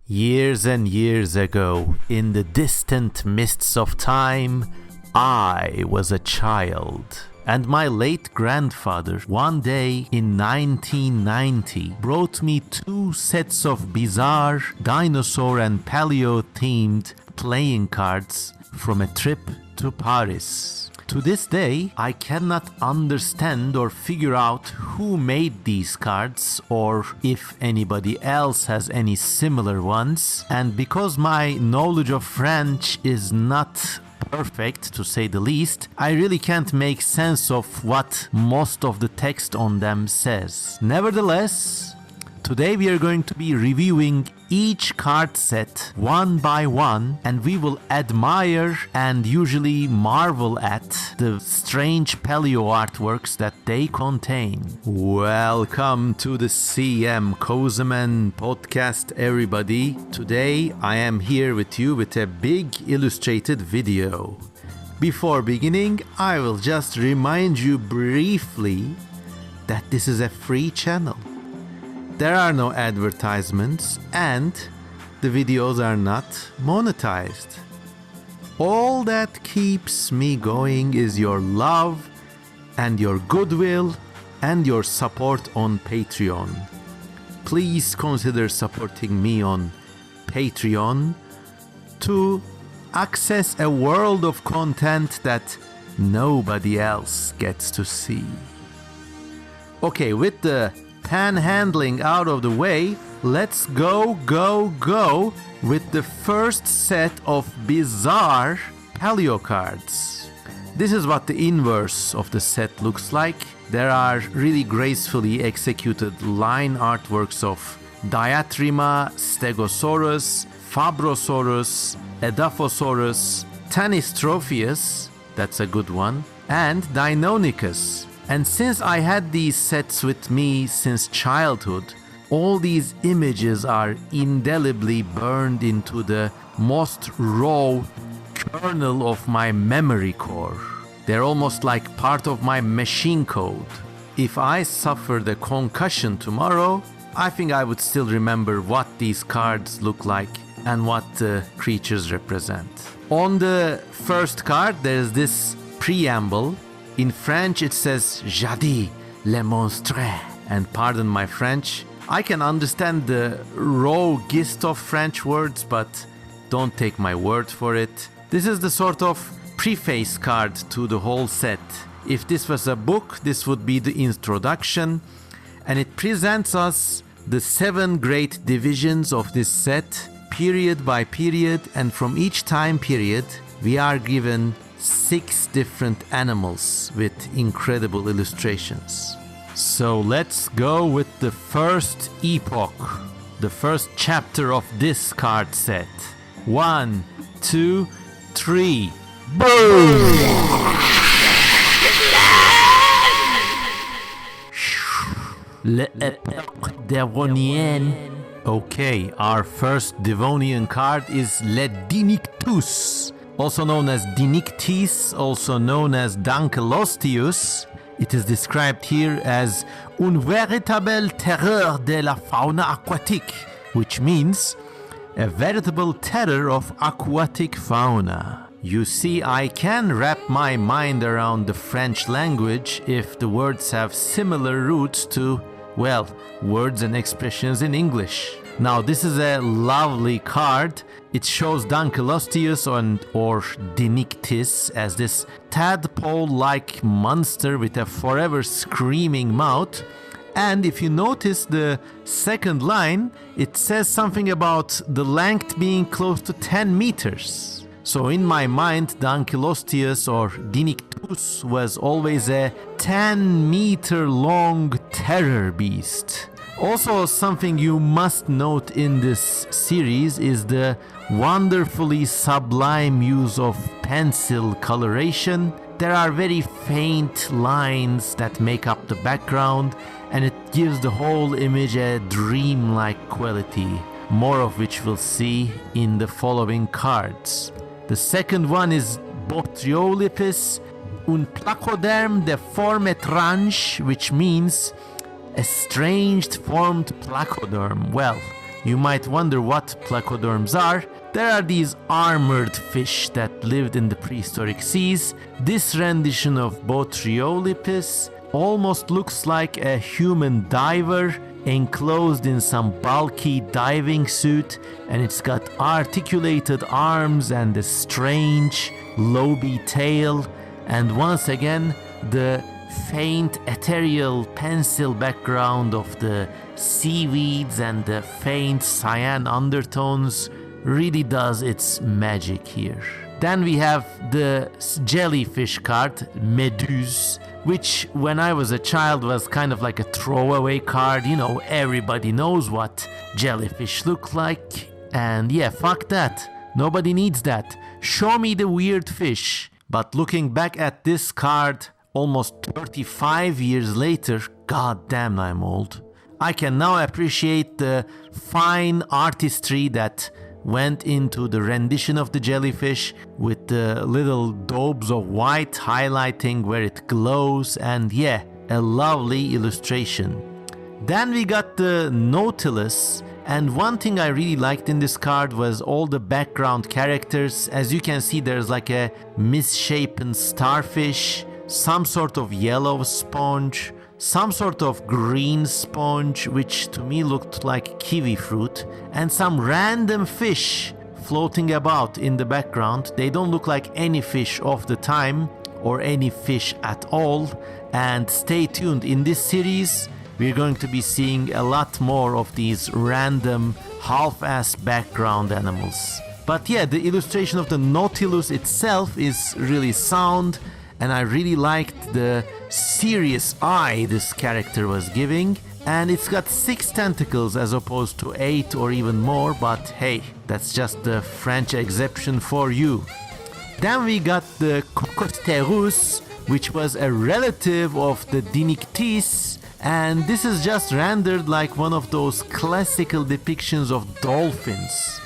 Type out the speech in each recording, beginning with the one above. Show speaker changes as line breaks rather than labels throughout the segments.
Years and years ago, in the distant mists of time, I was a child. And my late grandfather, one day in 1990, brought me two sets of bizarre dinosaur and paleo-themed playing cards from a trip to Paris. To this day, I cannot understand or figure out who made these cards or if anybody else has any similar ones. And because my knowledge of French is not perfect, to say the least, I really can't make sense of what most of the text on them says. Nevertheless, today we are going to be reviewing each card set one by one, and we will admire and usually marvel at the strange paleo artworks that they contain. Welcome to the CM Kozeman podcast, everybody. Today I am here with you with a big illustrated video. Before beginning, I will just remind you briefly that this is a free channel. There are no advertisements and the videos are not monetized. All that keeps me going is your love and your goodwill and your support on Patreon. Please consider supporting me on Patreon to access a world of content that nobody else gets to see. Okay, with the panhandling out of the way, let's go with the first set of bizarre paleo cards. This is what the inverse of the set looks like. There are really gracefully executed line artworks of Diatryma, Stegosaurus, Fabrosaurus, Edaphosaurus, Tanistropheus, that's a good one, and Deinonychus. And since I had these sets with me since childhood, all these images are indelibly burned into the most raw kernel of my memory core. They're almost like part of my machine code. If I suffered a concussion tomorrow, I think I would still remember what these cards look like and what the creatures represent. On the first card, there's this preamble. In French it says "Jadis, le monstre," and pardon my French. I can understand the raw gist of French words, but don't take my word for it. This is the sort of preface card to the whole set. If this was a book, this would be the introduction, and it presents us the 7 great divisions of this set, period by period, and from each time period we are given 6 different animals with incredible illustrations. So let's go with the first epoch, the first chapter of this card set. 1, 2, 3. Boom! L'époque Devonian. Okay, our first Devonian card is Le Dinictus, also known as Dinictis, also known as Dankelosteus. It is described here as une véritable terreur de la fauna aquatique, which means a veritable terror of aquatic fauna. You see, I can wrap my mind around the French language if the words have similar roots to, well, words and expressions in English. Now, this is a lovely card. It shows Dankelosteus or Dinictis as this tadpole-like monster with a forever screaming mouth. And if you notice the second line, it says something about the length being close to 10 meters. So in my mind, Dankelosteus or Dinictus was always a 10-meter long terror beast. Also, something you must note in this series is the wonderfully sublime use of pencil coloration. There are very faint lines that make up the background, and it gives the whole image a dreamlike quality, more of which we'll see in the following cards. The second one is Botryolepis, un placoderme de forme étrange, which means a strange formed placoderm. Well, You might wonder what placoderms are. There are these armored fish that lived in the prehistoric seas. This rendition of Botryolipis almost looks like a human diver enclosed in some bulky diving suit, and it's got articulated arms and a strange loby tail, and once again the faint ethereal pencil background of the seaweeds and the faint cyan undertones really does its magic here. Then we have the jellyfish card, Méduse, which when I was a child was kind of like a throwaway card. You know, everybody knows what jellyfish look like. And yeah, fuck that. Nobody needs that. Show me the weird fish. But looking back at this card, almost 35 years later, god damn I'm old, I can now appreciate the fine artistry that went into the rendition of the jellyfish, with the little daubs of white highlighting where it glows, and yeah, a lovely illustration. Then we got the Nautilus, and one thing I really liked in this card was all the background characters. As you can see, there's like a misshapen starfish, some sort of yellow sponge, some sort of green sponge, which to me looked like kiwi fruit, and some random fish floating about in the background. They don't look like any fish of the time or any fish at all. And stay tuned, in this series we're going to be seeing a lot more of these random half-ass background animals. But yeah, the illustration of the Nautilus itself is really sound, and I really liked the serious eye this character was giving. And it's got 6 tentacles as opposed to 8 or even more, but hey, that's just the French exception for you. Then we got the Cretaceous, which was a relative of the Dinictis, and this is just rendered like one of those classical depictions of dolphins,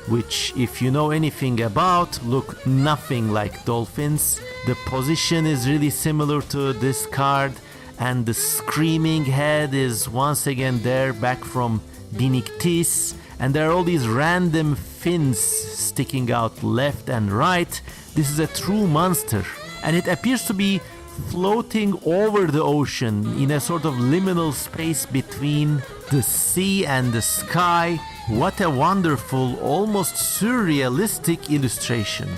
which, if you know anything about, look nothing like dolphins. The position is really similar to this card, and the screaming head is once again there, back from Dinictis, and there are all these random fins sticking out left and right. This is a true monster, and it appears to be floating over the ocean in a sort of liminal space between the sea and the sky. What a wonderful, almost surrealistic illustration.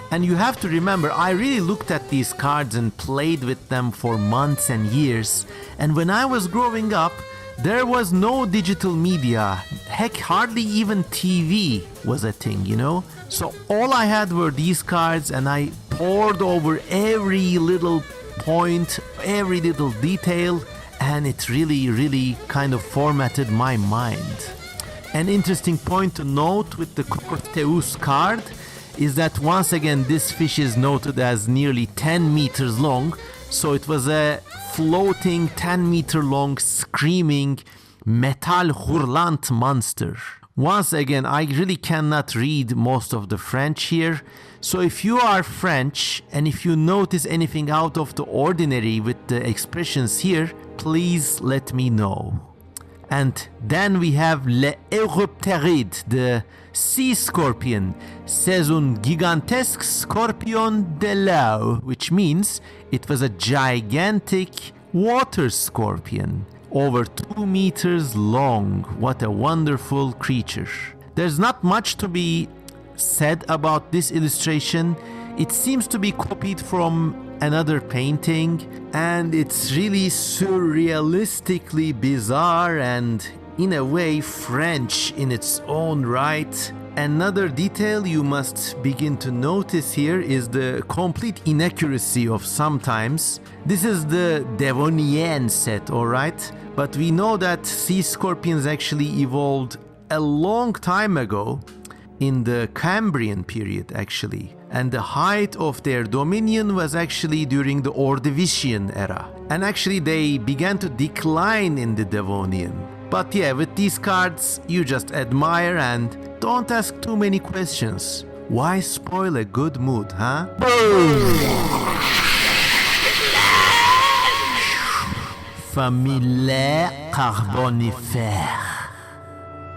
And you have to remember, I really looked at these cards and played with them for months and years, and when I was growing up, there was no digital media. Heck, hardly even TV was a thing, you know? So all I had were these cards, and I pored over every little point, every little detail, and it really kind of formatted my mind. An interesting point to note with the Cretaceous card is that once again this fish is noted as nearly 10 meters long, so it was a floating 10-meter long screaming metal hurlant monster. Once again, I really cannot read most of the French here, so if you are French and if you notice anything out of the ordinary with the expressions here, please let me know. And then we have le Eurypteride, the sea scorpion. C'est un gigantesque scorpion de l'eau, which means it was a gigantic water scorpion, over 2 meters long. What a wonderful creature. There's not much to be said about this illustration. It seems to be copied from another painting, and it's really surrealistically bizarre and in a way French in its own right. Another detail you must begin to notice here is the complete inaccuracy of sometimes. This is the Devonian set, alright? But we know that sea scorpions actually evolved a long time ago, in the Cambrian period actually, and the height of their dominion was actually during the Ordovician era, and actually they began to decline in the Devonian. But yeah, with these cards you just admire and don't ask too many questions. Why spoil a good mood, huh? Famille Carboniferous.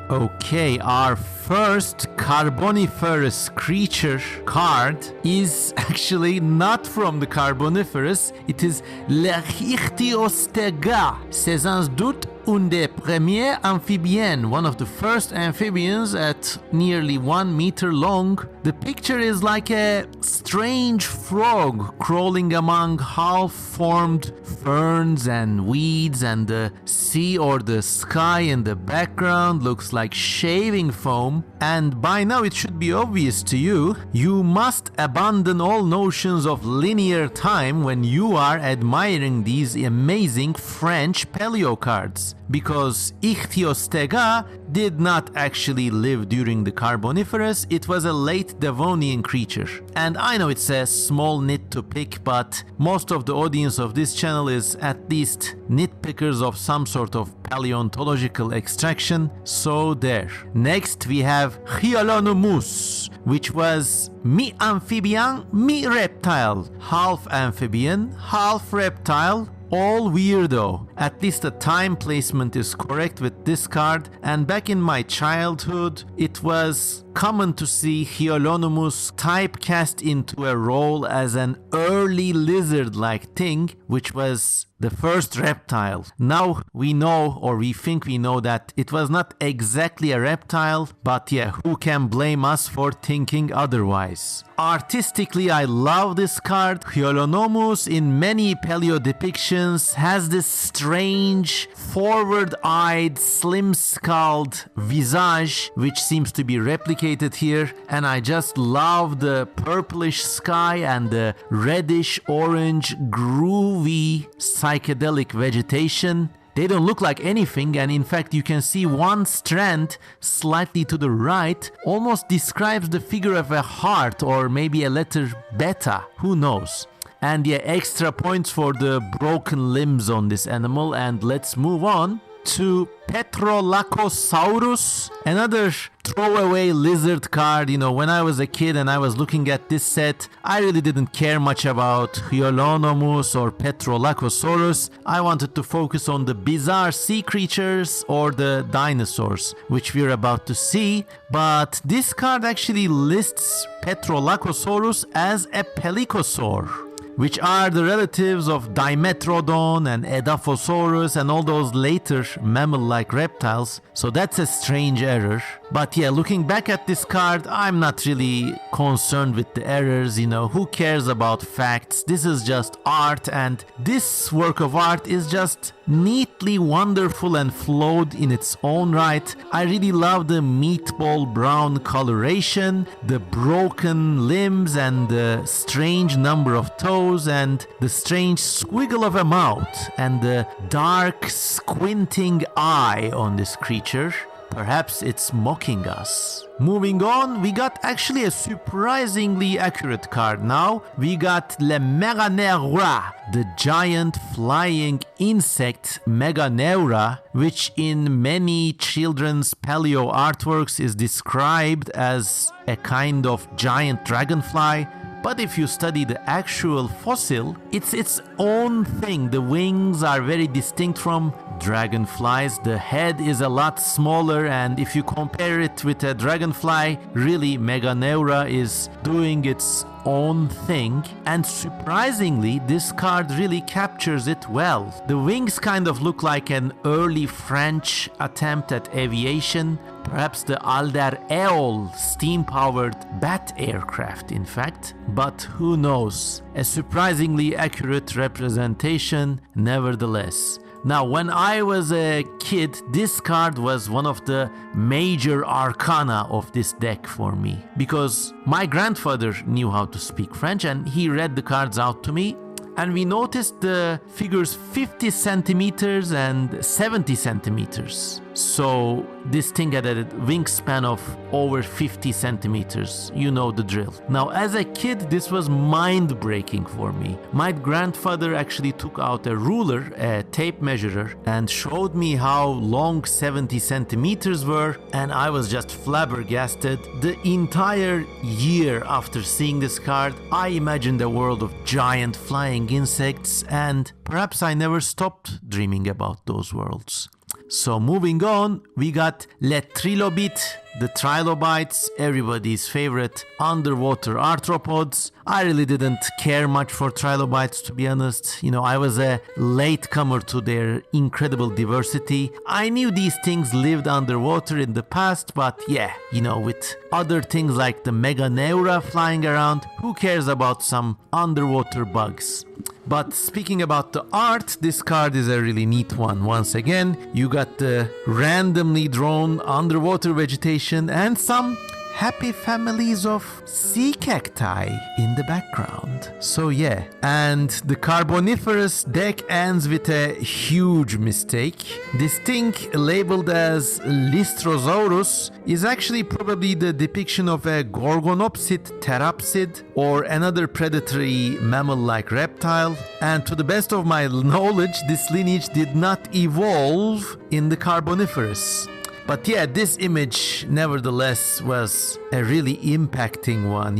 Okay, our first Carboniferous creature card is actually not from the Carboniferous. It is l'Ichthyostega, saisons d'août, une des premières amphibiennes, one of the first amphibians at nearly 1 meter long. The picture is like a strange frog crawling among half-formed ferns and weeds, and the sea or the sky in the background looks like shaving foam. And by now it should be obvious to you, you must abandon all notions of linear time when you are admiring these amazing French paleo cards, because Ichthyostega did not actually live during the Carboniferous. It was a late Devonian creature. And I know it's a small nit to pick, but most of the audience of this channel is at least nitpickers of some sort of paleontological extraction, so there. Next we have Hyalonomus, which was mi-amphibian, mi-reptile, half amphibian, half reptile, all weirdo. At least the time placement is correct with this card, and back in my childhood it was common to see Hyalonomus typecast into a role as an early lizard-like thing, which was the first reptile. Now we know, or we think we know, that it was not exactly a reptile, but yeah, who can blame us for thinking otherwise? Artistically, I love this card. Hyalonomus in many paleo depictions has this strange, forward-eyed, slim-skulled visage, which seems to be replicated here, and I just love the purplish sky and the reddish orange groovy psychedelic vegetation. They don't look like anything, and in fact you can see one strand slightly to the right almost describes the figure of a heart, or maybe a letter beta, who knows. And yeah, extra points for the broken limbs on this animal. And let's move on to Petrolacosaurus, another throwaway lizard card. You know, when I was a kid and I was looking at this set, I really didn't care much about Hyalonomus or Petrolacosaurus. I wanted to focus on the bizarre sea creatures or the dinosaurs, which we're about to see. But this card actually lists Petrolacosaurus as a pelycosaur, which are the relatives of Dimetrodon and Edaphosaurus and all those later mammal-like reptiles, so that's a strange error. But yeah, looking back at this card, I'm not really concerned with the errors, you know, who cares about facts? This is just art, and this work of art is just neatly wonderful and flawed in its own right. I really love the meatball brown coloration, the broken limbs and the strange number of toes and the strange squiggle of a mouth and the dark squinting eye on this creature. Perhaps it's mocking us. Moving on, we got actually a surprisingly accurate card now. We got Le Meganeura, the giant flying insect Meganeura, which in many children's paleo artworks is described as a kind of giant dragonfly. But if you study the actual fossil, it's its own thing. The wings are very distinct from dragonflies. The head is a lot smaller, and if you compare it with a dragonfly, really Meganeura is doing its own thing. And surprisingly, this card really captures it well. The wings kind of look like an early French attempt at aviation, perhaps the Alder Eol steam-powered bat aircraft in fact, but who knows. A surprisingly accurate representation nevertheless. Now, when I was a kid, this card was one of the major arcana of this deck for me, because my grandfather knew how to speak French and he read the cards out to me, and we noticed the figures 50 centimeters and 70 centimeters. So this thing had a wingspan of over 50 centimeters. You know the drill. Now, as a kid, this was mind-breaking for me. My grandfather actually took out a ruler, a tape measurer, and showed me how long 70 centimeters were, and I was just flabbergasted. The entire year after seeing this card, I imagined a world of giant flying insects, and perhaps I never stopped dreaming about those worlds. So moving on, we got Le Trilobite, the trilobites, everybody's favorite underwater arthropods. I really didn't care much for trilobites, to be honest. I was a latecomer to their incredible diversity. I knew these things lived underwater in the past, but yeah, with other things like the Meganeura flying around, who cares about some underwater bugs? But speaking about the art, this card is a really neat one. Once again, you got the randomly drawn underwater vegetation and some happy families of sea cacti in the background. So yeah, and the Carboniferous deck ends with a huge mistake. This thing labeled as Lystrosaurus is actually probably the depiction of a Gorgonopsid therapsid or another predatory mammal-like reptile. And to the best of my knowledge, this lineage did not evolve in the Carboniferous. But yeah, this image nevertheless was a really impacting one,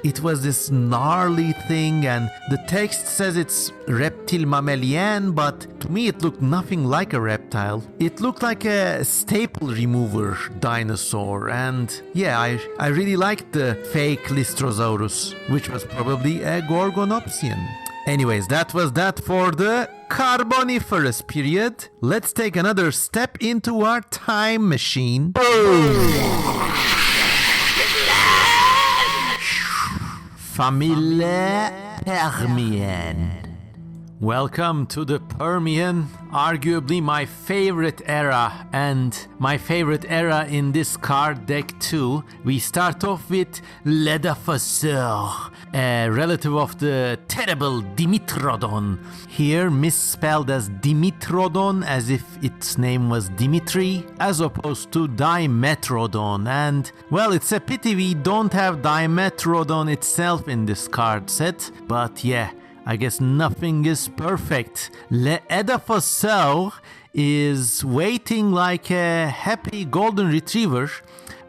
It was this gnarly thing, and the text says it's reptile mammalian, but to me it looked nothing like a reptile. It looked like a staple remover dinosaur, and yeah, I really liked the fake Lystrosaurus, which was probably a Gorgonopsian. Anyways, that was that for the Carboniferous period. Let's take another step into our time machine. Famille Permian. Welcome to the Permian, arguably my favorite era, and my favorite era in this card deck too. We start off with Ledaphosaur, a relative of the terrible Dimetrodon. Here misspelled as Dimetrodon, as if its name was Dimitri, as opposed to Dimetrodon. And well, it's a pity we don't have Dimetrodon itself in this card set, but yeah, I guess nothing is perfect. Ledaphosaur is waiting like a happy golden retriever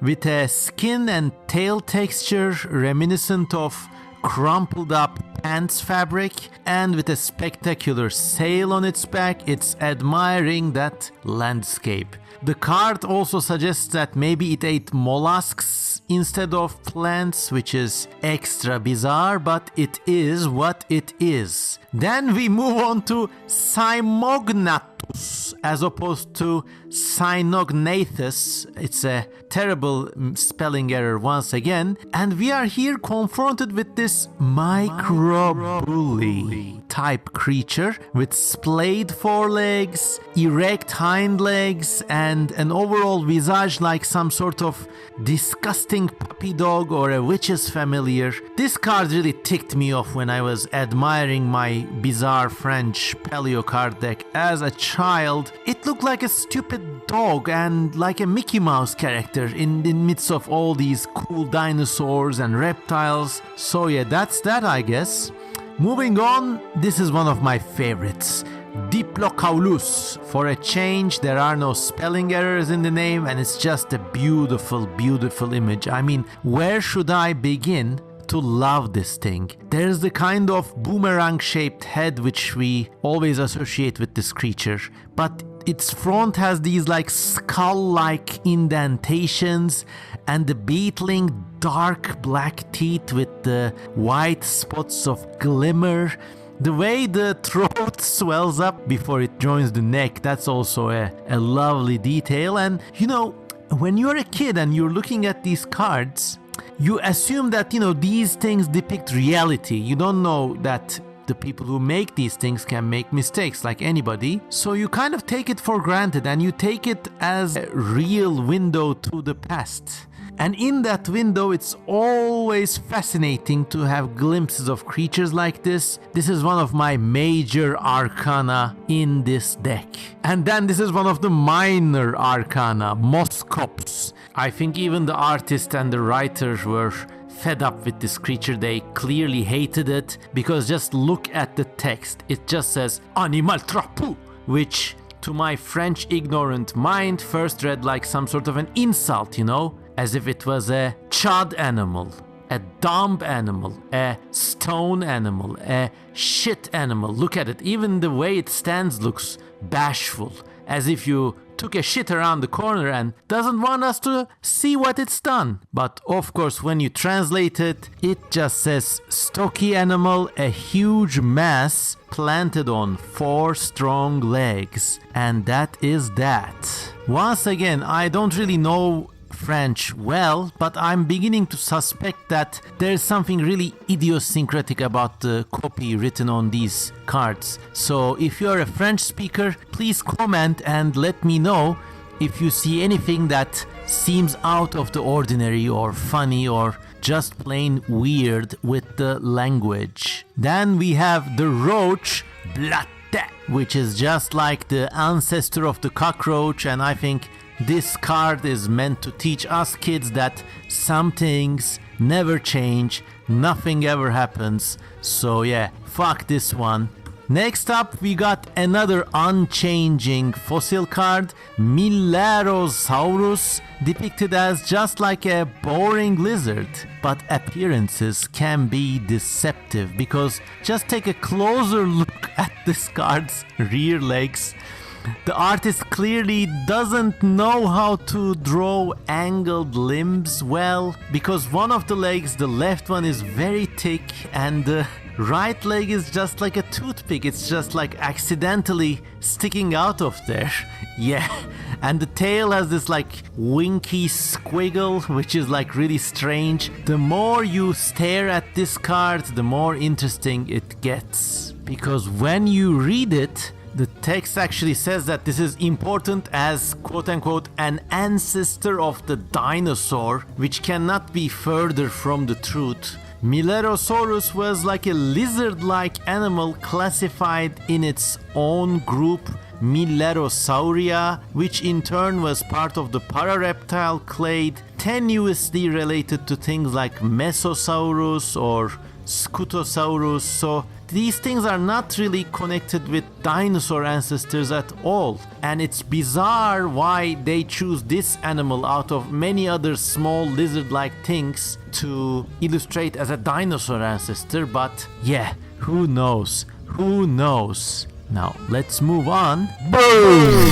with a skin and tail texture reminiscent of crumpled up pants fabric, and with a spectacular sail on its back. It's admiring that landscape. The card also suggests that maybe it ate mollusks instead of plants, which is extra bizarre, but it is what it is. Then we move on to Cymognathus as opposed to Cynognathus. It's a terrible spelling error once again. And we are here confronted with this microbully type creature with splayed forelegs, erect hind legs, and an overall visage like some sort of disgusting puppy dog or a witch's familiar. This card really ticked me off when I was admiring my bizarre French paleo card deck as a child. It looked like a stupid dog and like a Mickey Mouse character in the midst of all these cool dinosaurs and reptiles. So yeah, that's that, I guess. Moving on, this is one of my favorites. Diplocaulus. For a change, there are no spelling errors in the name, and it's just a beautiful, beautiful image. I mean, where should I begin to love this thing? There's the kind of boomerang-shaped head which we always associate with this creature, but its front has these like skull-like indentations, and the beetling dark black teeth with the white spots of glimmer. The way the throat swells up before it joins the neck, that's also a lovely detail. And you know, when you're a kid and you're looking at these cards, you assume that, these things depict reality. You don't know that the people who make these things can make mistakes like anybody. So you kind of take it for granted and you take it as a real window to the past. And in that window, it's always fascinating to have glimpses of creatures like this. This is one of my major arcana in this deck. And then this is one of the minor arcana, Moscops. I think even the artist and the writer were fed up with this creature. They clearly hated it, because just look at the text. It just says Animal Trapu, which to my French ignorant mind first read like some sort of an insult, as if it was a chud animal, a dumb animal, a stone animal, a shit animal. Look at it. Even the way it stands looks bashful as if you took a shit around the corner and doesn't want us to see what it's done. But of course, when you translate it, it just says stocky animal, a huge mass planted on 4 strong legs. And that is that. Once again, I don't really know French well, but I'm beginning to suspect that there's something really idiosyncratic about the copy written on these cards. So if you're a French speaker, please comment and let me know if you see anything that seems out of the ordinary or funny or just plain weird with the language. Then we have the roach, blatte, which is just like the ancestor of the cockroach, and I think this card is meant to teach us kids that some things never change, nothing ever happens. So yeah, fuck this one. Next up, we got another unchanging fossil card, Millerosaurus, depicted as just like a boring lizard. But appearances can be deceptive, because just take a closer look at this card's rear legs. The artist clearly doesn't know how to draw angled limbs well, because one of the legs, the left one, is very thick and the right leg is just like a toothpick. It's just like accidentally sticking out of there. Yeah, and the tail has this like winky squiggle, which is like really strange. The more you stare at this card, the more interesting it gets, because when you read it, the text actually says that this is important as quote-unquote an ancestor of the dinosaur, which cannot be further from the truth. Millerosaurus was like a lizard-like animal classified in its own group, Millerosauria, which in turn was part of the parareptile clade, tenuously related to things like Mesosaurus or Scutosaurus. So these things are not really connected with dinosaur ancestors at all, and it's bizarre why they choose this animal out of many other small lizard-like things to illustrate as a dinosaur ancestor. But yeah, who knows? Who knows? Now let's move on. Boom!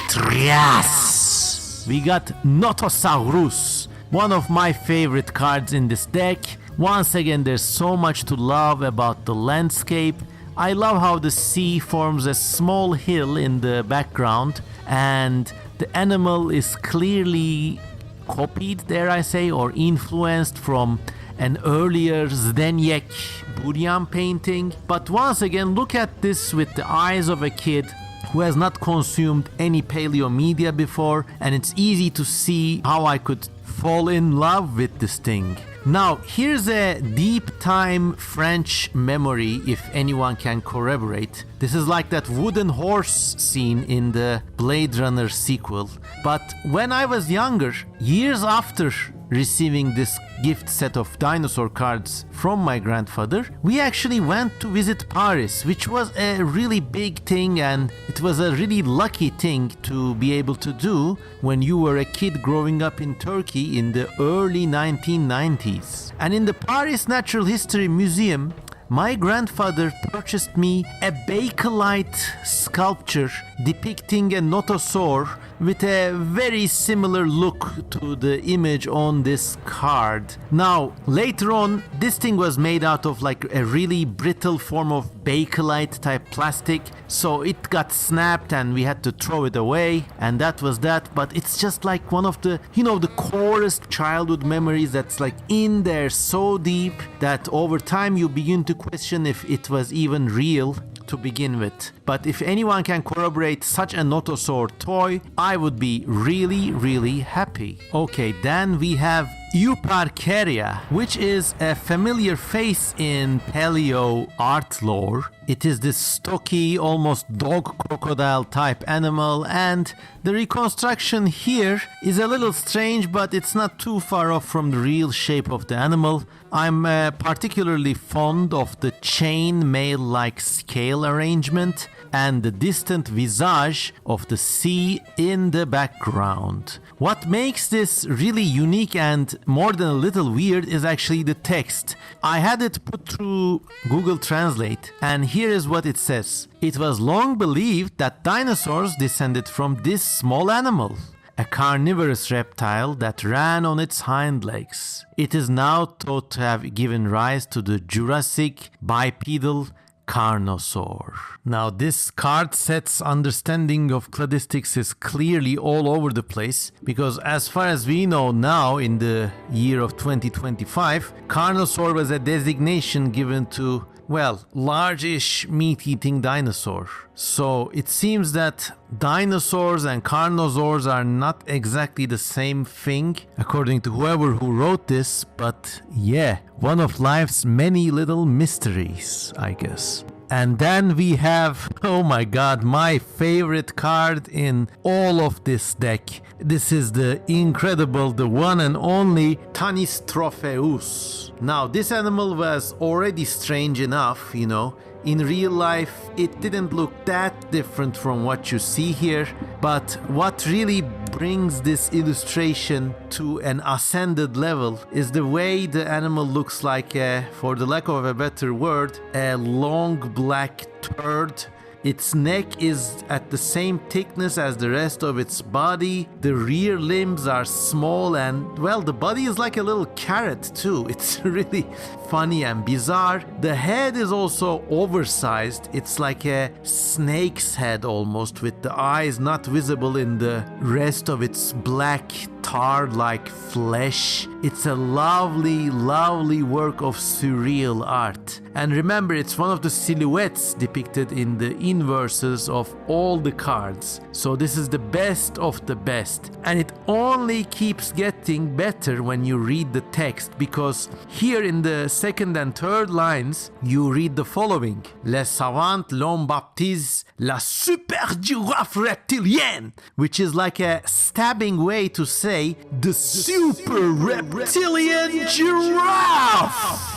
Triassic! We got Notosaurus, one of my favorite cards in this deck. Once again, there's so much to love about the landscape. I love how the sea forms a small hill in the background, and the animal is clearly copied, dare I say, or influenced from an earlier Zdeněk Burian painting. But once again, look at this with the eyes of a kid who has not consumed any paleo media before, and it's easy to see how I could fall in love with this thing. Now, here's a deep time French memory, if anyone can corroborate. This is like that wooden horse scene in the Blade Runner sequel. But when I was younger, years after receiving this gift set of dinosaur cards from my grandfather, we actually went to visit Paris, which was a really big thing, and it was a really lucky thing to be able to do when you were a kid growing up in Turkey in the early 1990s. And in the Paris Natural History Museum, my grandfather purchased me a bakelite sculpture depicting a notosaur with a very similar look to the image on this card. Now, later on, this thing was made out of like a really brittle form of bakelite type plastic, so it got snapped and we had to throw it away, and that was that. But it's just like one of the, the corest childhood memories that's like in there so deep that over time you begin to question if it was even real to begin with. But if anyone can corroborate such a notosaur toy, I would be really, really happy. Okay, then we have Euparkeria, which is a familiar face in paleo art lore. It is this stocky, almost dog crocodile type animal, and the reconstruction here is a little strange, but it's not too far off from the real shape of the animal. I'm particularly fond of the chain mail-like scale arrangement, and the distant visage of the sea in the background. What makes this really unique and more than a little weird is actually the text. I had it put through Google Translate, and here is what it says. It was long believed that dinosaurs descended from this small animal, a carnivorous reptile that ran on its hind legs. It is now thought to have given rise to the Jurassic bipedal Carnosaur. Now, this card set's understanding of cladistics is clearly all over the place, because as far as we know now, in the year of 2025, Carnosaur was a designation given to, well, large-ish meat-eating dinosaur. So it seems that dinosaurs and carnosaurs are not exactly the same thing, according to whoever who wrote this, but yeah, one of life's many little mysteries, I guess. And then we have, oh my god, my favorite card in all of this deck. This is the incredible, the one and only Tanistropheus. Now, this animal was already strange enough, you know. In real life, it didn't look that different from what you see here, but what really brings this illustration to an ascended level is the way the animal looks like, for the lack of a better word, a long black turd. Its neck is at the same thickness as the rest of its body. The rear limbs are small and, well, the body is like a little carrot too. It's really funny and bizarre. The head is also oversized. It's like a snake's head almost, with the eyes not visible in the rest of its black tar-like flesh. It's a lovely, lovely work of surreal art. And remember, it's one of the silhouettes depicted in the inverses of all the cards. So this is the best of the best. And it only keeps getting better when you read the text, because here in the second and third lines, you read the following. Les savants l'ont baptisé la super girafe reptilienne, which is like a stabbing way to say the super reptilian giraffe.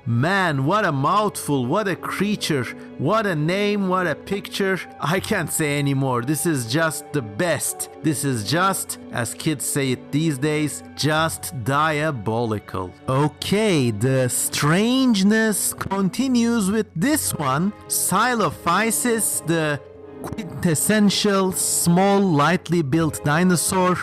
Man, what a mouthful, what a creature, what a name, what a picture. I can't say anymore. This is just the best. This is just, as kids say it these days, just diabolical. Okay, the strangeness continues with this one. Silophysis, the quintessential small, lightly built dinosaur.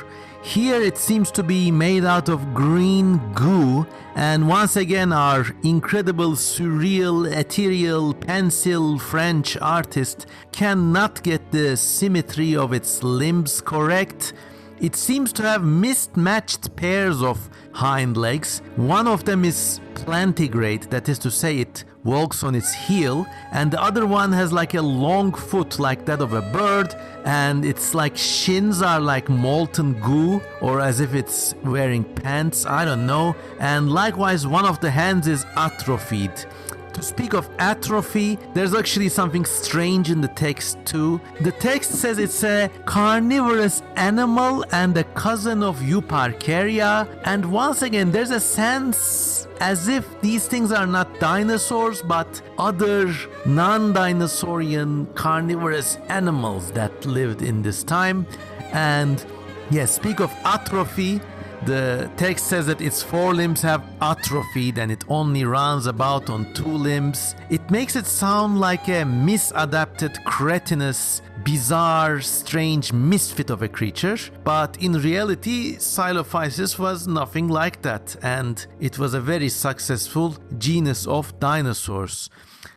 Here it seems to be made out of green goo, and once again our incredible, surreal, ethereal, pencil French artist cannot get the symmetry of its limbs correct. It seems to have mismatched pairs of hind legs. One of them is plantigrade, that is to say it walks on its heel, and the other one has like a long foot like that of a bird, and its like shins are like molten goo, or as if it's wearing pants, I don't know. And likewise, one of the hands is atrophied. To speak of atrophy, there's actually something strange in the text too. The text says it's a carnivorous animal and a cousin of Euparkeria, and once again there's a sense as if these things are not dinosaurs but other non-dinosaurian carnivorous animals that lived in this time. And yes, speak of atrophy, the text says that its forelimbs have atrophied and it only runs about on two limbs. It makes it sound like a misadapted, cretinous, bizarre, strange misfit of a creature, but in reality, Silophysis was nothing like that, and it was a very successful genus of dinosaurs.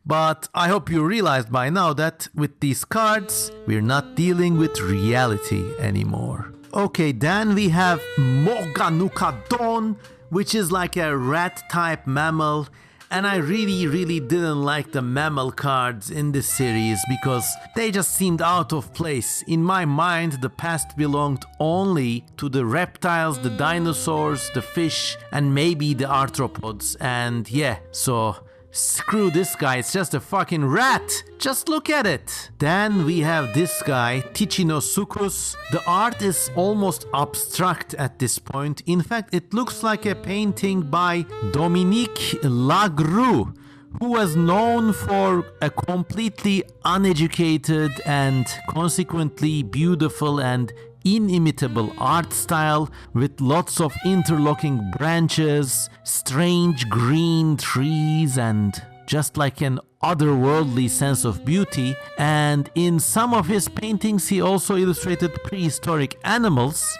But I hope you realized by now that with these cards, we're not dealing with reality anymore. Okay, then we have Morganukadon, which is like a rat-type mammal, and I really didn't like the mammal cards in this series because they just seemed out of place. In my mind, the past belonged only to the reptiles, the dinosaurs, the fish, and maybe the arthropods, and yeah, so screw this guy, it's just a fucking rat! Just look at it! Then we have this guy, Tichinosuchus. The art is almost abstract at this point. In fact, it looks like a painting by Dominique Lagrue, who was known for a completely uneducated and consequently beautiful and inimitable art style with lots of interlocking branches, strange green trees, and just like an otherworldly sense of beauty. And in some of his paintings he also illustrated prehistoric animals,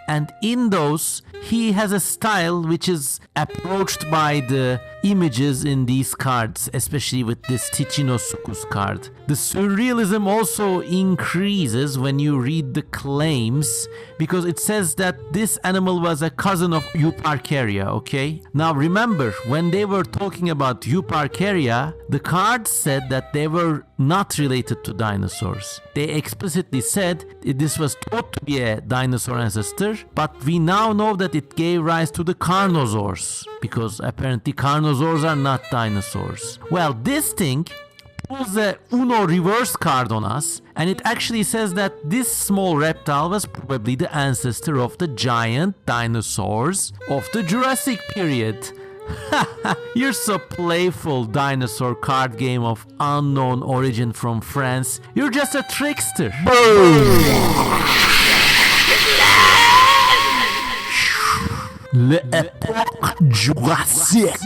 and in those he has a style which is approached by the images in these cards, especially with this Ticinosuchus card. The surrealism also increases when you read the claims, because it says that this animal was a cousin of Euparkeria, okay? Now remember, when they were talking about Euparkeria, the cards said that they were not related to dinosaurs. They explicitly said this was thought to be a dinosaur ancestor, but we now know that it gave rise to the carnosaurs, because apparently carnosaurs are not dinosaurs. Well, this thing pulls a Uno reverse card on us, and it actually says that this small reptile was probably the ancestor of the giant dinosaurs of the Jurassic period. You're so playful, dinosaur card game of unknown origin from France. You're just a trickster. L'époque Jurassic.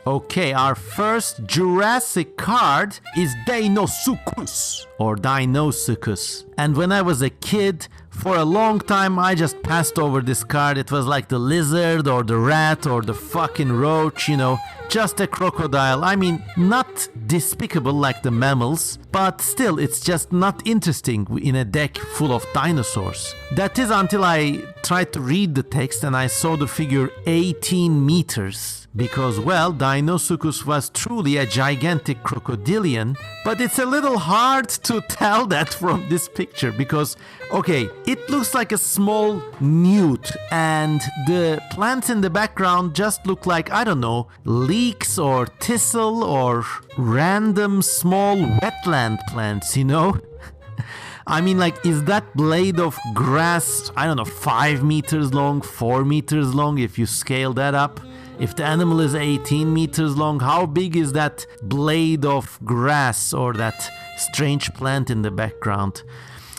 Okay, our first Jurassic card is Deinosuchus or Deinosuchus. And when I was a kid, for a long time I just passed over this card. It was like the lizard or the rat or the fucking roach, you know, just a crocodile. I mean, not despicable like the mammals, but still it's just not interesting in a deck full of dinosaurs. That is until I tried to read the text and I saw the figure 18 meters. Because, well, Deinosuchus was truly a gigantic crocodilian, but it's a little hard to tell that from this picture because, okay, it looks like a small newt and the plants in the background just look like, I don't know, leeks or thistle or random small wetland plants, you know? I mean, like, is that blade of grass, I don't know, 5 meters long, 4 meters long if you scale that up? If the animal is 18 meters long, how big is that blade of grass or that strange plant in the background?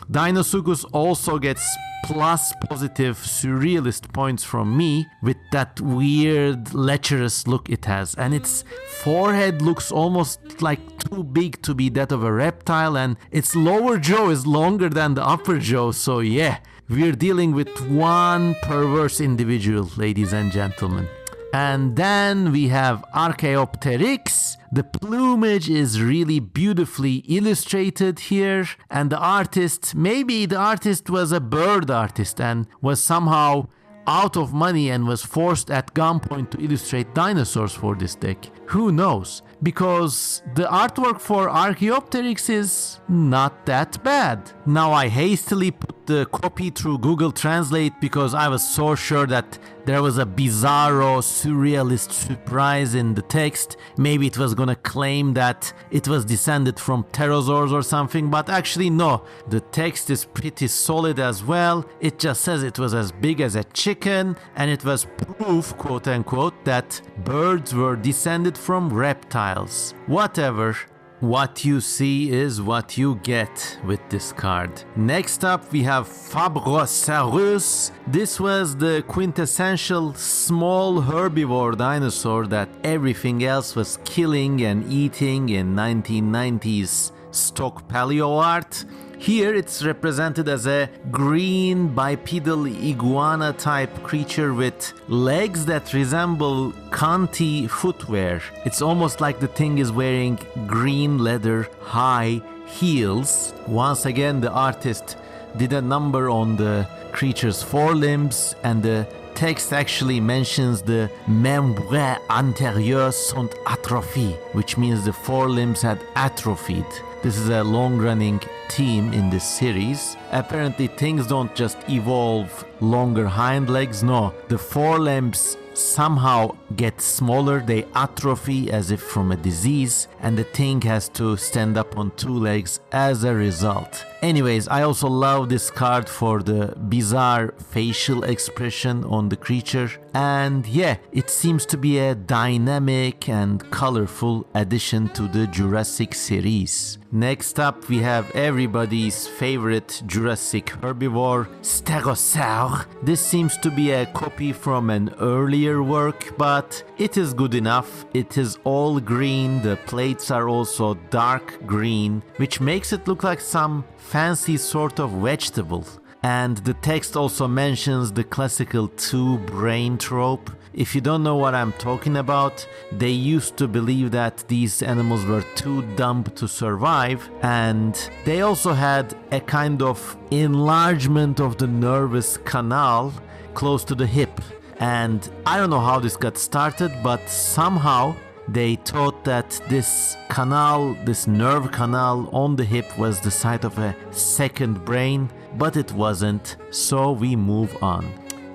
Deinosuchus also gets plus positive surrealist points from me with that weird lecherous look it has, and its forehead looks almost like too big to be that of a reptile, and its lower jaw is longer than the upper jaw. So yeah, we're dealing with one perverse individual, ladies and gentlemen. And then we have Archaeopteryx. The plumage is really beautifully illustrated here, and the artist, maybe the artist was a bird artist and was somehow out of money and was forced at gunpoint to illustrate dinosaurs for this deck. Who knows? Because the artwork for Archaeopteryx is not that bad. Now I hastily put the copy through Google Translate because I was so sure that there was a bizarro surrealist surprise in the text. Maybe it was gonna claim that it was descended from pterosaurs or something, but actually no. The text is pretty solid as well. It just says it was as big as a chicken, and it was proof, quote unquote, that birds were descended from reptiles. Whatever. What you see is what you get with this card. Next up we have Fabrosaurus. This was the quintessential small herbivore dinosaur that everything else was killing and eating in 1990s stock paleo art. Here it's represented as a green bipedal iguana type creature with legs that resemble Conti footwear. It's almost like the thing is wearing green leather high heels. Once again, the artist did a number on the creature's forelimbs, and the text actually mentions the membres antérieurs sont atrophiés, which means the forelimbs had atrophied. This is a long-running theme in this series. Apparently things don't just evolve longer hind legs, no. The forelimbs somehow get smaller, they atrophy as if from a disease, and the thing has to stand up on two legs as a result. Anyways, I also love this card for the bizarre facial expression on the creature, and yeah, it seems to be a dynamic and colorful addition to the Jurassic series. Next up we have everybody's favorite Jurassic herbivore, Stegosaur. This seems to be a copy from an earlier work, but it is good enough. It is all green, the plates are also dark green, which makes it look like some fancy sort of vegetable. And the text also mentions the classical two-brain trope. If you don't know what I'm talking about, they used to believe that these animals were too dumb to survive, and they also had a kind of enlargement of the nervous canal close to the hip. And I don't know how this got started, but somehow they thought that this canal, this nerve canal on the hip was the site of a second brain, but it wasn't, so we move on.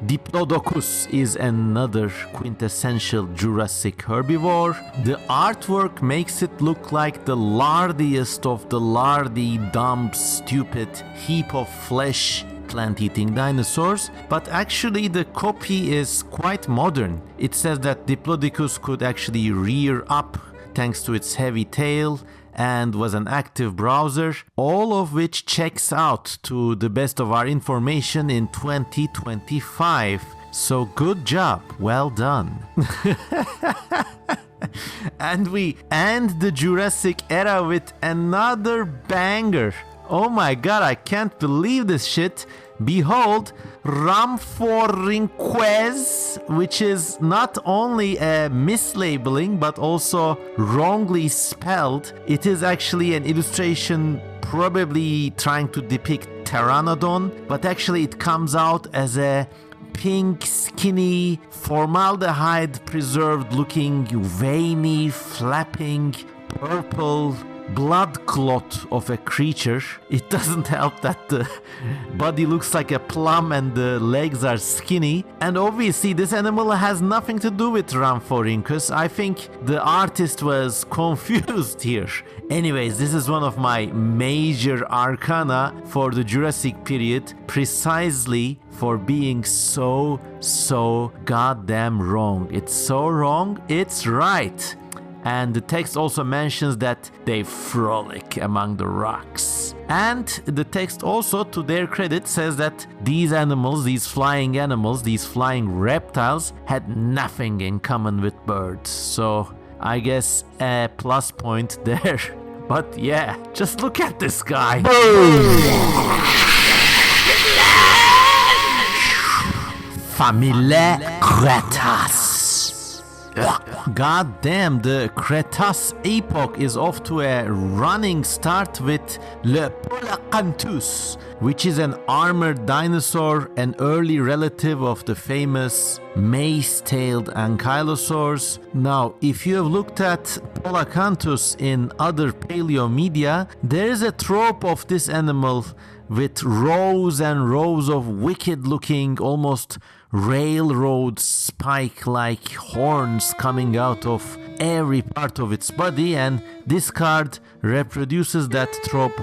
Diplodocus is another quintessential Jurassic herbivore. The artwork makes it look like the lardiest of the lardy, dumb, stupid heap of flesh plant-eating dinosaurs, but actually the copy is quite modern. It says that Diplodocus could actually rear up thanks to its heavy tail and was an active browser, all of which checks out to the best of our information in 2025. So good job, well done. And we end the Jurassic era with another banger. Oh my god, I can't believe this shit. Behold, Rhamphorhynchus, which is not only a mislabeling but also wrongly spelled. It is actually an illustration probably trying to depict Pteranodon, but actually it comes out as a pink, skinny, formaldehyde preserved looking, veiny, flapping, purple blood clot of a creature. It doesn't help that the body looks like a plum and the legs are skinny, and obviously this animal has nothing to do with Rhamphorhynchus. I think the artist was confused here. Anyways, this is one of my major arcana for the Jurassic period, precisely for being so goddamn wrong. It's so wrong, it's right. And the text also mentions that they frolic among the rocks. And the text also, to their credit, says that these animals, these flying animals, these flying reptiles had nothing in common with birds. So I guess a plus point there. But yeah, just look at this guy. Famille Cretaceous. God damn, the Cretaceous epoch is off to a running start with Le Palaeo-themed, which is an armored dinosaur, an early relative of the famous mace-tailed ankylosaurs. Now, if you have looked at Palaeo-themed in other paleo media, there is a trope of this animal with rows and rows of wicked-looking, almost railroad spike-like horns coming out of every part of its body, and this card reproduces that trope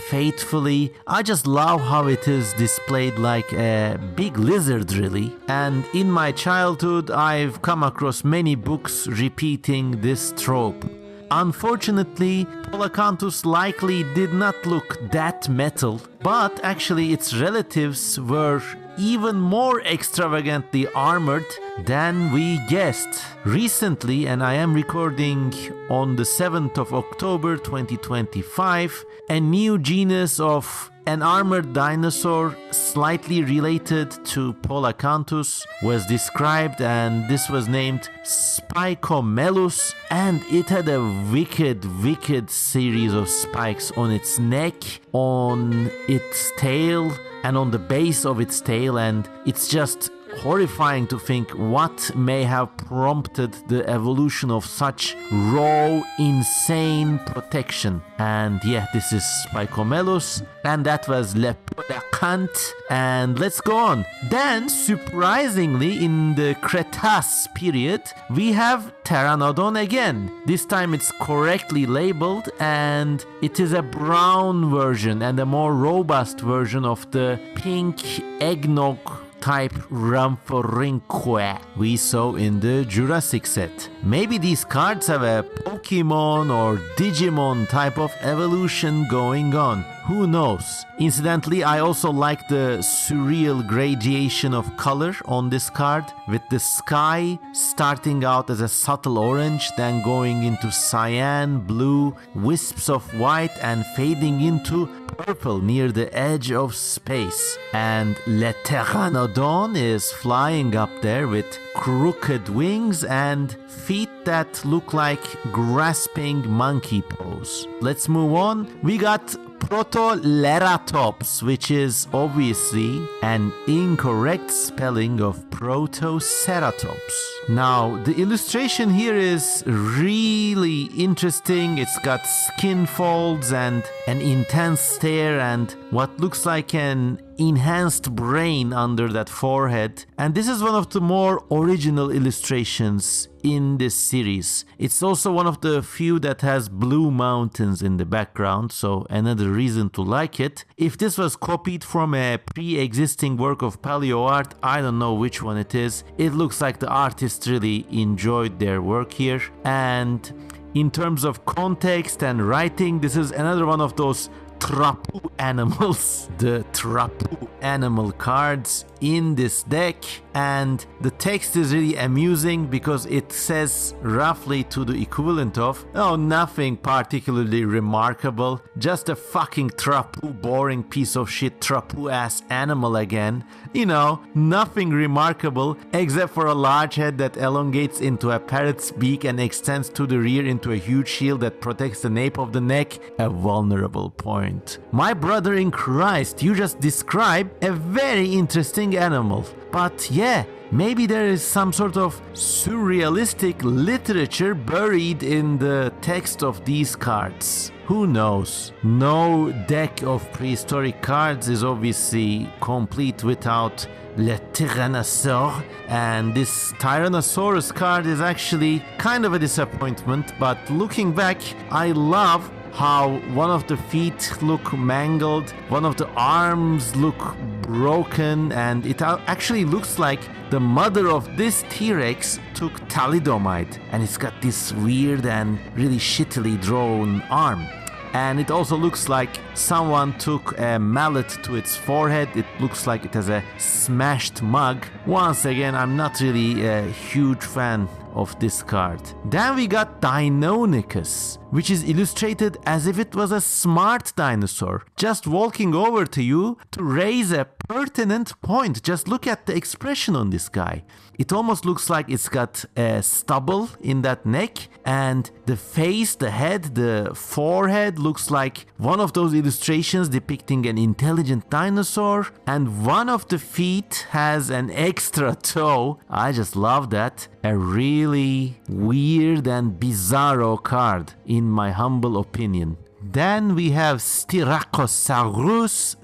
faithfully. I just love how it is displayed like a big lizard, really. And in my childhood, I've come across many books repeating this trope. Unfortunately, Palaeo-themed likely did not look that metal, but actually its relatives were even more extravagantly armored than we guessed. Recently, and I am recording on the 7th of October 2025, a new genus of an armored dinosaur slightly related to Palaeo-themed was described, and this was named Spicomelus, and it had a wicked series of spikes on its neck, on its tail, and on the base of its tail, and it's just horrifying to think what may have prompted the evolution of such raw, insane protection. And yeah, this is Spicomelus, and that was Le Podacant, and let's go on. Then, surprisingly, in the Cretaceous period, we have Pteranodon again. This time it's correctly labeled, and it is a brown version and a more robust version of the pink eggnog type Rhamphorhynchoe we saw in the Jurassic set. Maybe these cards have a Pokemon or Digimon type of evolution going on. Who knows? Incidentally, I also like the surreal gradation of color on this card, with the sky starting out as a subtle orange, then going into cyan, blue, wisps of white, and fading into purple near the edge of space. And Le Pteranodon is flying up there with crooked wings and feet that look like grasping monkey pose. Let's move on. We got Protoleratops, which is obviously an incorrect spelling of Protoceratops. Now, the illustration here is really interesting. It's got skin folds and an intense stare and what looks like an enhanced brain under that forehead. And this is one of the more original illustrations in this series. It's also one of the few that has blue mountains in the background, so another reason to like it. If this was copied from a pre-existing work of paleo art, I don't know which one it is. It looks like the artist really enjoyed their work here. And in terms of context and writing, this is another one of those Trapu animals, the Trapu animal cards in this deck, and the text is really amusing because it says roughly to the equivalent of, oh, nothing particularly remarkable, just a fucking Trapu boring piece of shit Trapu ass animal again. You know, nothing remarkable except for a large head that elongates into a parrot's beak and extends to the rear into a huge shield that protects the nape of the neck, a vulnerable point. My brother in Christ, you just described a very interesting animal. But yeah, maybe there is some sort of surrealistic literature buried in the text of these cards. Who knows? No deck of prehistoric cards is obviously complete without Le Tyrannosaure, and this Tyrannosaurus card is actually kind of a disappointment, but looking back, I love how one of the feet look mangled, one of the arms look broken, and it actually looks like the mother of this T-Rex took thalidomide, and it's got this weird and really shittily drawn arm. And it also looks like someone took a mallet to its forehead. It looks like it has a smashed mug. Once again, I'm not really a huge fan of this card. Then we got Deinonychus, which is illustrated as if it was a smart dinosaur, just walking over to you to raise a pertinent point. Just look at the expression on this guy. It almost looks like it's got a stubble in that neck, and the face, the head, the forehead looks like one of those illustrations depicting an intelligent dinosaur, and one of the feet has an extra toe. I just love that. A really weird and bizarro card, in my humble opinion. Then we have Styracosaurus,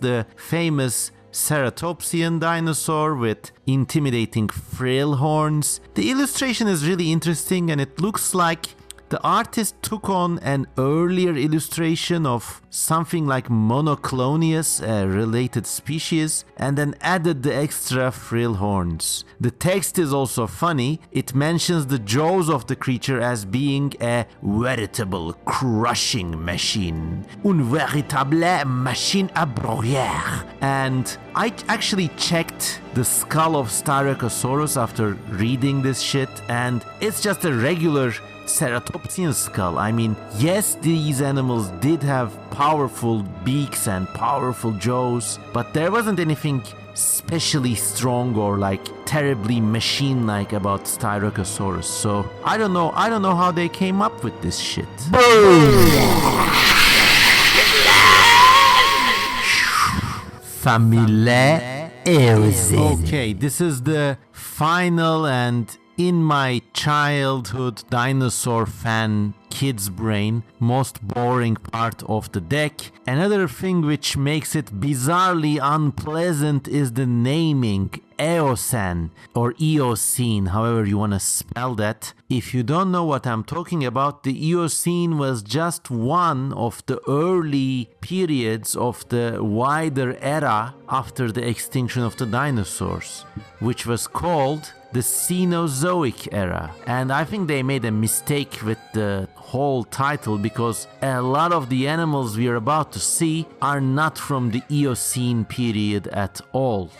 the famous ceratopsian dinosaur with intimidating frill horns. The illustration is really interesting, and it looks like the artist took on an earlier illustration of something like Monoclonius, a related species, and then added the extra frill horns. The text is also funny. It mentions the jaws of the creature as being a veritable crushing machine. Une véritable machine à broyer. And I actually checked the skull of Styracosaurus after reading this shit, and it's just a regular ceratopsian skull. I mean, yes, these animals did have powerful beaks and powerful jaws, but there wasn't anything especially strong or like terribly machine-like about Styracosaurus. So I don't know how they came up with this shit. Famille
Eocene.
Okay, this is the final and in my childhood dinosaur fan kid's brain most boring part of the deck. Another thing which makes it bizarrely unpleasant is the naming. Eocene or Eocene, however you want to spell that. If you don't know what I'm talking about, the Eocene was just one of the early periods of the wider era after the extinction of the dinosaurs, which was called the Cenozoic era. And I think they made a mistake with the whole title because a lot of the animals we are about to see are not from the Eocene period at all.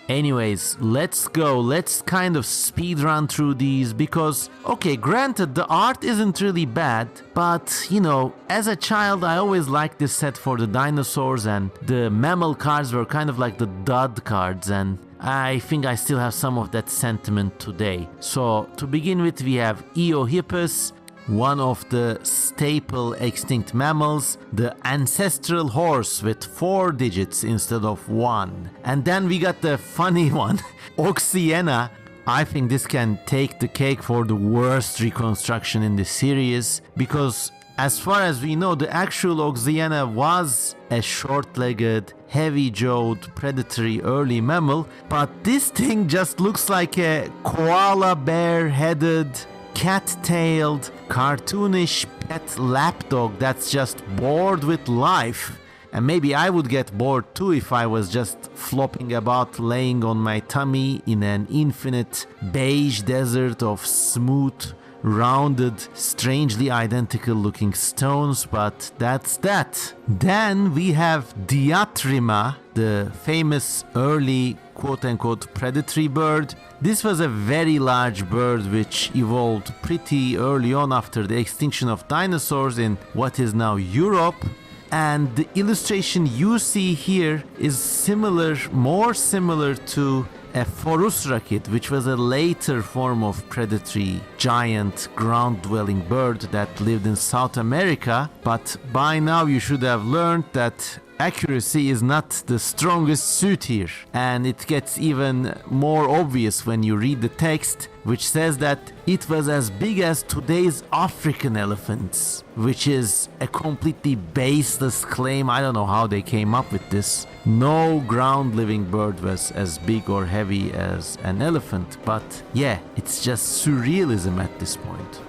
Anyways, let's go. Let's kind of speed run through these because, okay, granted, the art isn't really bad, but, you know, as a child, I always liked this set for the dinosaurs, and the mammal cards were kind of like the dud cards, and I think I still have some of that sentiment today. So, to begin with, we have Eohippus, one of the staple extinct mammals, the ancestral horse with 4 digits instead of 1. And then we got the funny one, Oxyena. I think this can take the cake for the worst reconstruction in the series, because as far as we know, the actual Oxyena was a short-legged, heavy-jawed, predatory early mammal, but this thing just looks like a koala bear-headed, cat-tailed, cartoonish pet lapdog that's just bored with life. And maybe I would get bored too if I was just flopping about laying on my tummy in an infinite beige desert of smooth, rounded, strangely identical looking stones, but that's that. Then we have Diatryma, the famous early quote-unquote predatory bird. This was a very large bird which evolved pretty early on after the extinction of dinosaurs in what is now Europe. And the illustration you see here is similar, more similar to a Phorusrhacid, which was a later form of predatory giant ground-dwelling bird that lived in South America. But by now you should have learned that accuracy is not the strongest suit here, and it gets even more obvious when you read the text, which says that it was as big as today's African elephants, which is a completely baseless claim. I don't know how they came up with this. No ground-living bird was as big or heavy as an elephant, but yeah, it's just surrealism at this point.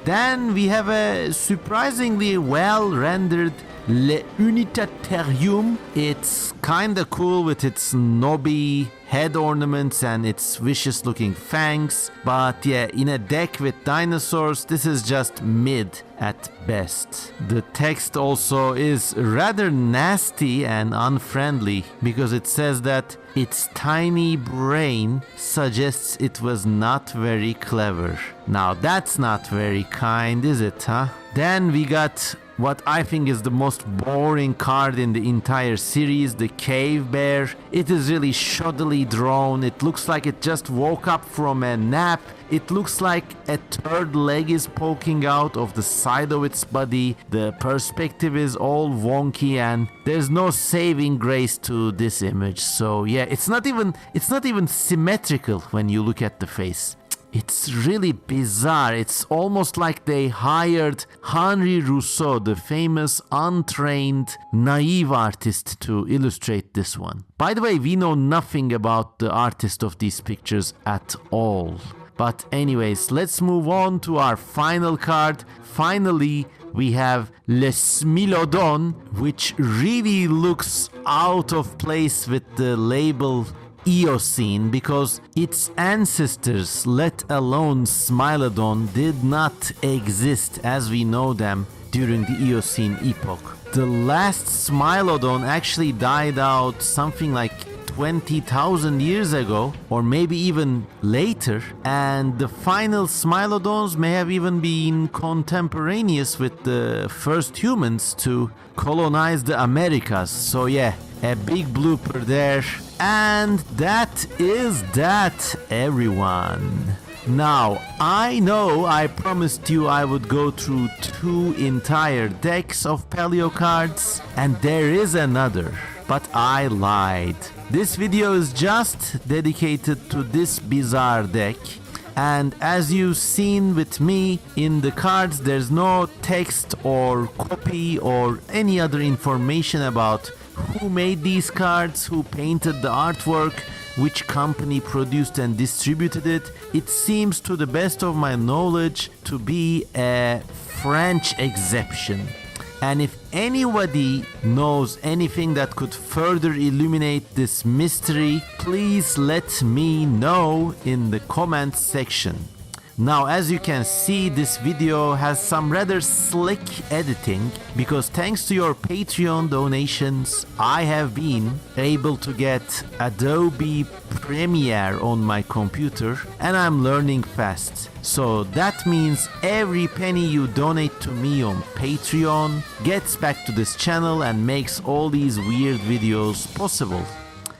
Then we have a surprisingly well-rendered Le Unitaterium. It's kinda cool with its knobby head ornaments and its vicious looking fangs, but yeah, in a deck with dinosaurs, this is just mid at best. The text also is rather nasty and unfriendly because it says that its tiny brain suggests it was not very clever. Now that's not very kind, is it, huh? Then we got what I think is the most boring card in the entire series, the Cave Bear. It is really shoddily drawn. It looks like it just woke up from a nap. It looks like a third leg is poking out of the side of its body. The perspective is all wonky and there's no saving grace to this image. So yeah, it's not even symmetrical when you look at the face. It's really bizarre. It's almost like they hired Henri Rousseau, the famous untrained, naive artist, to illustrate this one. By the way, we know nothing about the artist of these pictures at all. But anyways, let's move on to our final card. Finally, we have Le Smilodon, which really looks out of place with the label Eocene because its ancestors, let alone Smilodon, did not exist as we know them during the Eocene epoch. The last Smilodon actually died out something like 20,000 years ago, or maybe even later, and the final Smilodons may have even been contemporaneous with the first humans to colonize the Americas. So yeah, a big blooper there. And that is that, everyone. Now, I know I promised you I would go through 2 entire decks of paleo cards, and there is another. but I lied. This video is just dedicated to this bizarre deck. And as you've seen with me in the cards, there's no text or copy or any other information about who made these cards, who painted the artwork, which company produced and distributed it. It seems, to the best of my knowledge, to be a French exception. And if anybody knows anything that could further illuminate this mystery, please let me know in the comments section. Now, as you can see, this video has some rather slick editing because thanks to your Patreon donations, I have been able to get Adobe Premiere on my computer and I'm learning fast. So that means every penny you donate to me on Patreon gets back to this channel and makes all these weird videos possible.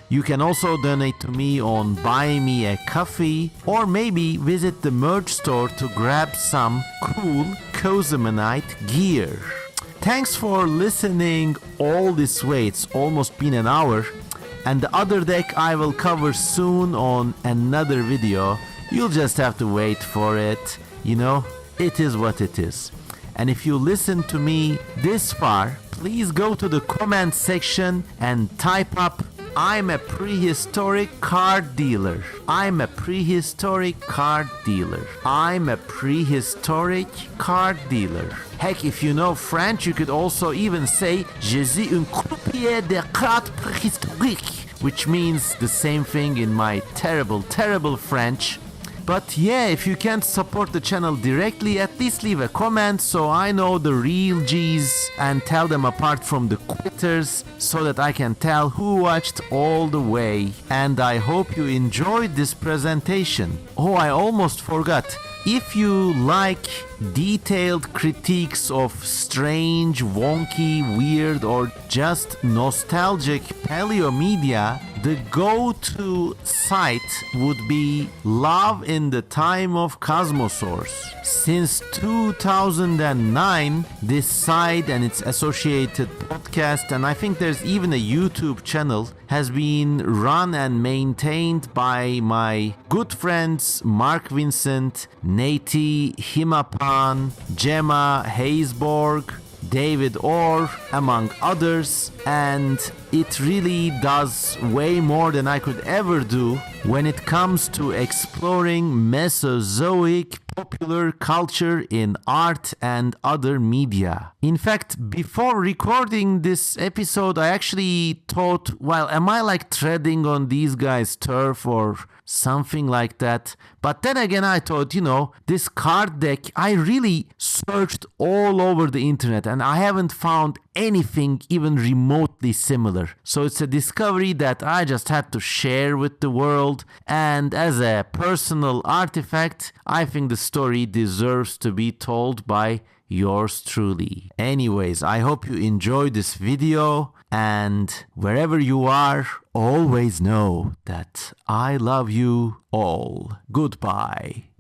You can also donate to me on Buy Me a Coffee, or maybe visit the merch store to grab some cool Cozemanite gear. Thanks for listening all this way. It's almost been an hour, and the other deck I will cover soon on another video. You'll just have to wait for it. You know, it is what it is. And if you listen to me this far, please go to the comment section and type up, "I'm a prehistoric card dealer. I'm a prehistoric card dealer. I'm a prehistoric card dealer." Heck, if you know French, you could also even say, "Je suis un croupier de cartes préhistoriques," which means the same thing in my terrible French. But yeah, if you can't support the channel directly, at least leave a comment so I know the real G's and tell them apart from the quitters so that I can tell who watched all the way. And I hope you enjoyed this presentation. Oh, I almost forgot. If you like detailed critiques of strange, wonky, weird, or just nostalgic paleo media, the go-to site would be Love in the Time of Cosmosaurs. Since 2009, this site and its associated podcast, and I think there's even a YouTube channel, has been run and maintained by my good friends Mark Vincent, Nati Himapan, Gemma Haysborg, David Orr, among others, and it really does way more than I could ever do when it comes to exploring Mesozoic popular culture in art and other media. In fact, before recording this episode, I actually thought, well, am I like treading on these guys' turf or something like that? But then again, I thought, you know, this card deck, I really searched all over the internet and I haven't found anything even remotely similar. So it's a discovery that I just had to share with the world, and as a personal artifact, I think the story deserves to be told by yours truly. Anyways, I hope you enjoyed this video, and wherever you are, always know that I love you all. Goodbye.